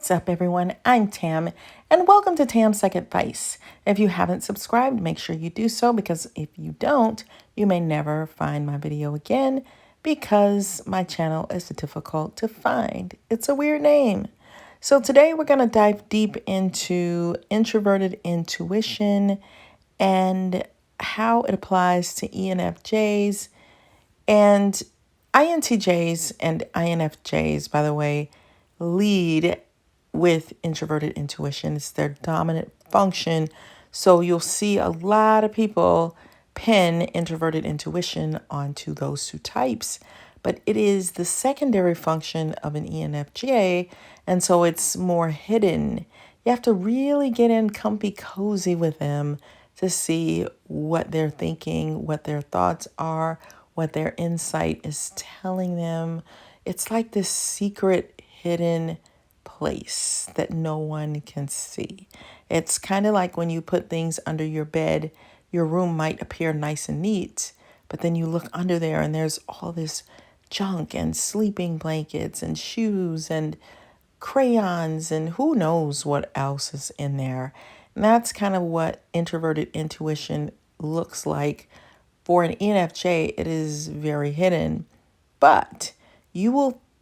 What's up, everyone? I'm Tam, and welcome to Tam's Second Advice. If you haven't subscribed, make sure you do so, because if you don't, you may never find my video again, because my channel is difficult to find. It's a weird name. So today we're going to dive deep into introverted intuition and how it applies to ENFJs and INTJs. And INFJs, by the way, lead with introverted intuition. It's their dominant function. So you'll see a lot of people pin introverted intuition onto those two types, but it is the secondary function of an ENFJ, and so it's more hidden. You have to really get in comfy cozy with them to see what they're thinking, what their thoughts are, what their insight is telling them. It's like this secret hidden place that no one can see. It's kind of like when you put things under your bed, your room might appear nice and neat, but then you look under there and there's all this junk and sleeping blankets and shoes and crayons and who knows what else is in there. And that's kind of what introverted intuition looks like. For an ENFJ, it is very hidden, but you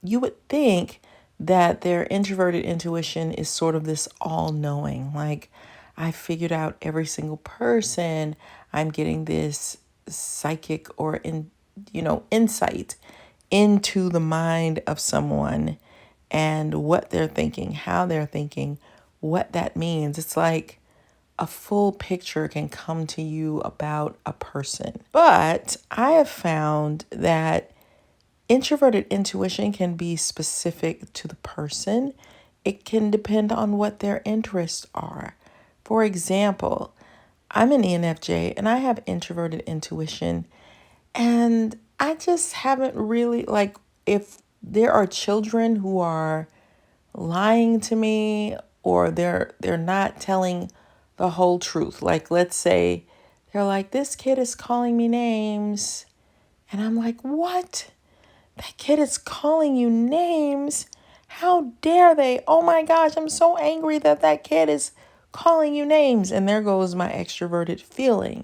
would think that their introverted intuition is sort of this all-knowing, like, I figured out every single person. I'm getting this psychic or insight into the mind of someone and what they're thinking, how they're thinking, what that means. It's like a full picture can come to you about a person. But I have found that introverted intuition can be specific to the person. It can depend on what their interests are. For example, I'm an ENFJ and I have introverted intuition, and I just haven't really, like, if there are children who are lying to me or they're not telling the whole truth. Like, let's say they're like, this kid is calling me names, and I'm like, what? That kid is calling you names? How dare they? Oh my gosh, I'm so angry that that kid is calling you names. And there goes my extroverted feeling.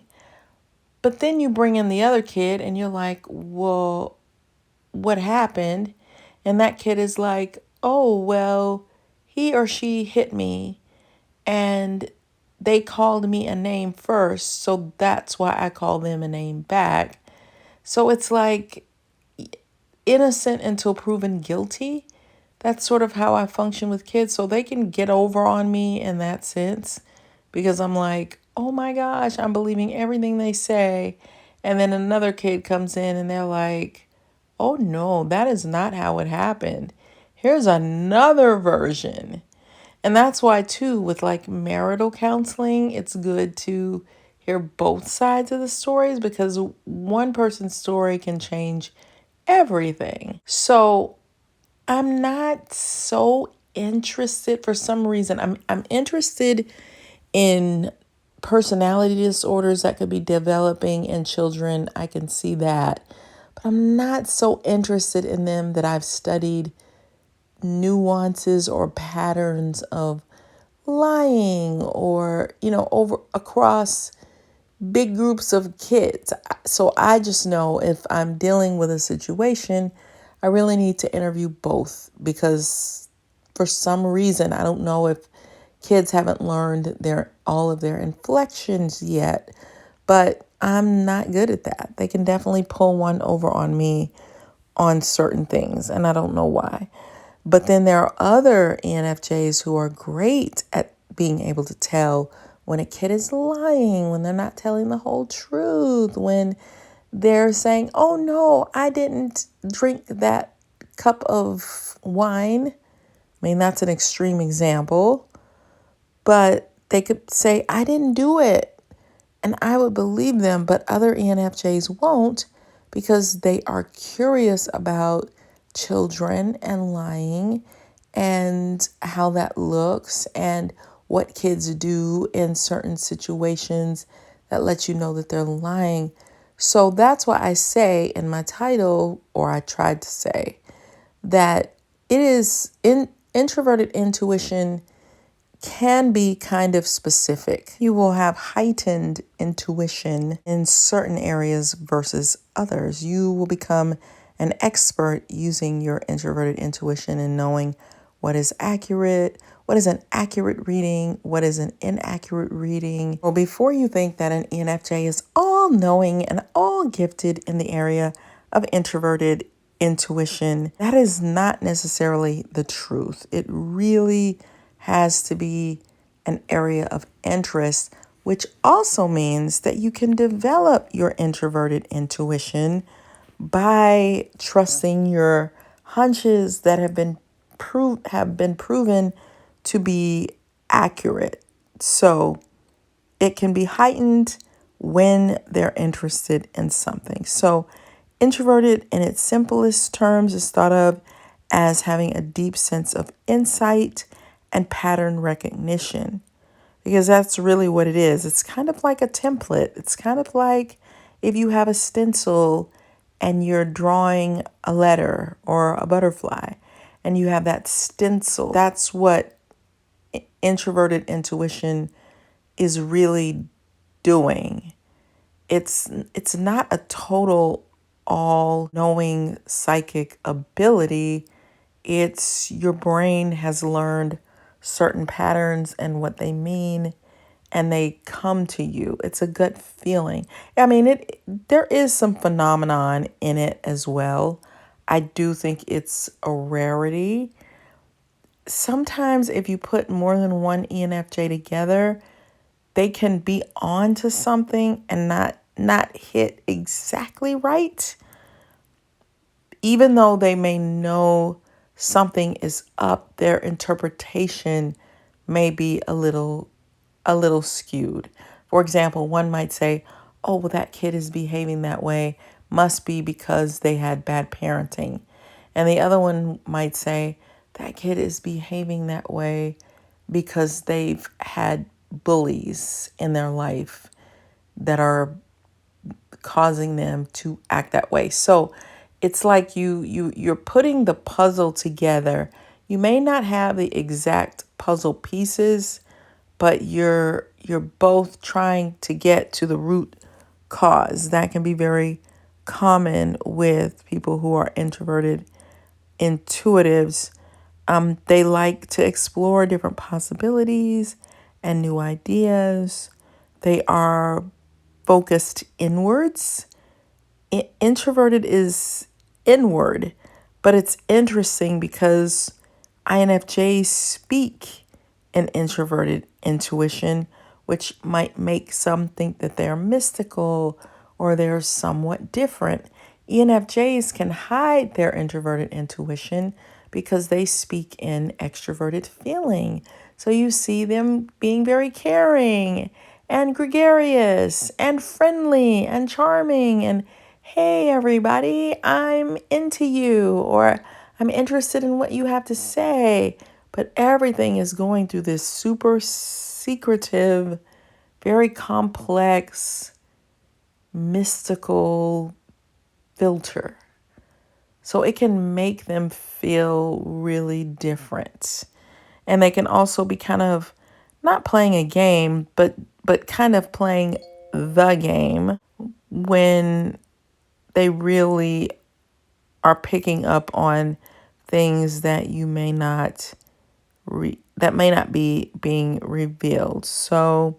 But then you bring in the other kid and you're like, well, what happened? And that kid is like, oh, well, he or she hit me and they called me a name first, so that's why I call them a name back. So it's like innocent until proven guilty. That's sort of how I function with kids. So they can get over on me in that sense, because I'm like, oh my gosh, I'm believing everything they say. And then another kid comes in and they're like, oh no, that is not how it happened. Here's another version. And that's why, too, with like marital counseling, it's good to hear both sides of the stories, because one person's story can change everything. So I'm not so interested for some reason. I'm interested in personality disorders that could be developing in children. I can see that. But I'm not so interested in them that I've studied nuances or patterns of lying or, over across big groups of kids. So I just know if I'm dealing with a situation, I really need to interview both, because for some reason, I don't know if kids haven't learned all of their inflections yet, but I'm not good at that. They can definitely pull one over on me on certain things, and I don't know why. But then there are other ENFJs who are great at being able to tell when a kid is lying, when they're not telling the whole truth, when they're saying, oh no, I didn't drink that cup of wine. I mean, that's an extreme example, but they could say, I didn't do it. And I would believe them, but other ENFJs won't, because they are curious about children and lying and how that looks and what kids do in certain situations that let you know that they're lying. So that's why I say in my title, or I tried to say, that it is introverted intuition can be kind of specific. You will have heightened intuition in certain areas versus others. You will become an expert using your introverted intuition and knowing what is accurate, what is an accurate reading, what is an inaccurate reading. Well, before you think that an ENFJ is all knowing and all gifted in the area of introverted intuition, that is not necessarily the truth. It really has to be an area of interest, which also means that you can develop your introverted intuition by trusting your hunches that have been proven to be accurate. So it can be heightened when they're interested in something. So introverted in its simplest terms is thought of as having a deep sense of insight and pattern recognition, because that's really what it is. It's kind of like a template. It's kind of like if you have a stencil and you're drawing a letter or a butterfly and you have that stencil. That's what introverted intuition is really doing. It's not a total all-knowing psychic ability. It's your brain has learned certain patterns and what they mean, and they come to you. It's a gut feeling. I mean, there is some phenomenon in it as well. I do think it's a rarity. Sometimes if you put more than one ENFJ together, they can be on to something and not hit exactly right, even though they may know something is up. Their interpretation may be a little skewed. For example, one might say, oh, well, that kid is behaving that way must be because they had bad parenting. And the other one might say, that kid is behaving that way because they've had bullies in their life that are causing them to act that way. So it's like you're putting the puzzle together. You may not have the exact puzzle pieces, but you're both trying to get to the root cause. That can be very common with people who are introverted intuitives. They like to explore different possibilities and new ideas. They are focused inwards. Introverted is inward, but it's interesting because INFJs speak an introverted intuition, which might make some think that they're mystical or they're somewhat different. ENFJs can hide their introverted intuition because they speak in extroverted feeling. So you see them being very caring and gregarious and friendly and charming and, hey, everybody, I'm into you, or I'm interested in what you have to say. But everything is going through this super secretive, very complex, mystical filter. So it can make them feel really different. And they can also be kind of not playing a game, but kind of playing the game when they really are picking up on things that you may not that may not be being revealed. So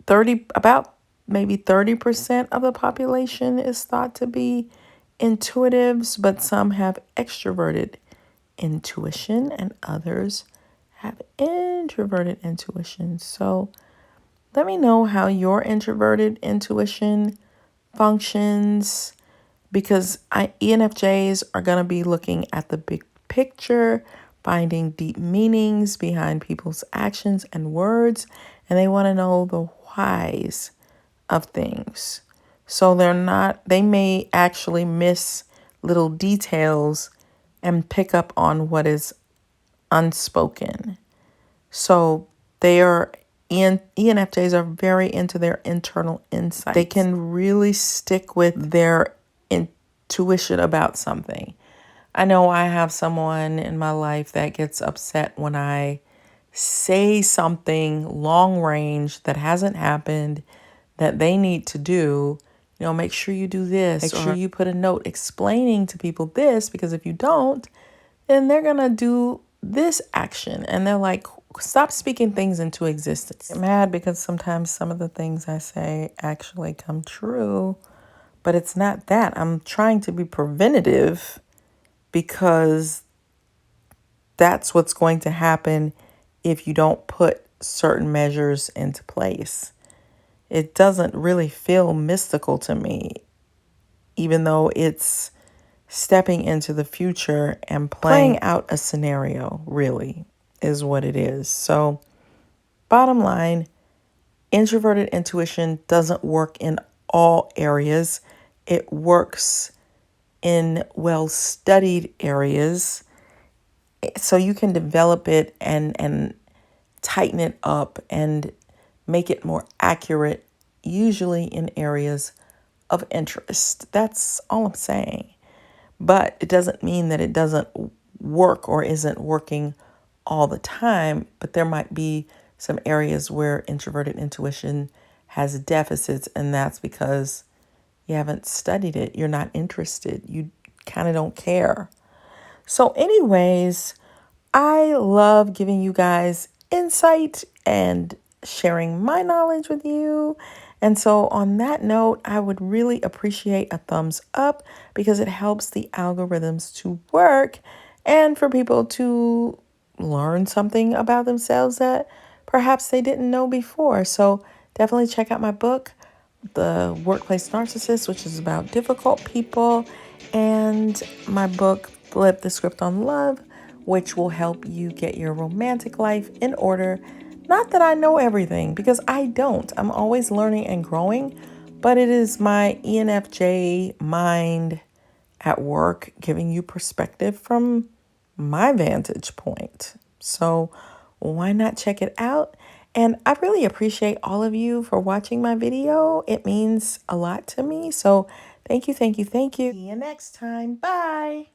about maybe 30% of the population is thought to be intuitives, but some have extroverted intuition and others have introverted intuition. So let me know how your introverted intuition functions, because ENFJs are going to be looking at the big picture, finding deep meanings behind people's actions and words, and they want to know the whys of things. So they may actually miss little details and pick up on what is unspoken. So ENFJs are very into their internal insights. They can really stick with their intuition about something. I know I have someone in my life that gets upset when I say something long range that hasn't happened that they need to do. Make sure you do this. Make sure you put a note explaining to people this, because if you don't, then they're going to do this action. And they're like, stop speaking things into existence. I'm mad because sometimes some of the things I say actually come true, but it's not that. I'm trying to be preventative because that's what's going to happen if you don't put certain measures into place. It doesn't really feel mystical to me, even though it's stepping into the future and playing out a scenario, really, is what it is. So, bottom line, introverted intuition doesn't work in all areas. It works in well-studied areas, so you can develop it and tighten it up and make it more accurate, usually in areas of interest. That's all I'm saying. But it doesn't mean that it doesn't work or isn't working all the time. But there might be some areas where introverted intuition has deficits, and that's because you haven't studied it. You're not interested. You kind of don't care. So anyways, I love giving you guys insight and sharing my knowledge with you. And so on that note, I would really appreciate a thumbs up because it helps the algorithms to work and for people to learn something about themselves that perhaps they didn't know before. So definitely check out my book, The Workplace Narcissist, which is about difficult people, and my book, Flip the Script on Love, which will help you get your romantic life in order. Not that I know everything, because I don't. I'm always learning and growing, but it is my ENFJ mind at work giving you perspective from my vantage point. So why not check it out? And I really appreciate all of you for watching my video. It means a lot to me. So thank you, thank you, thank you. See you next time. Bye.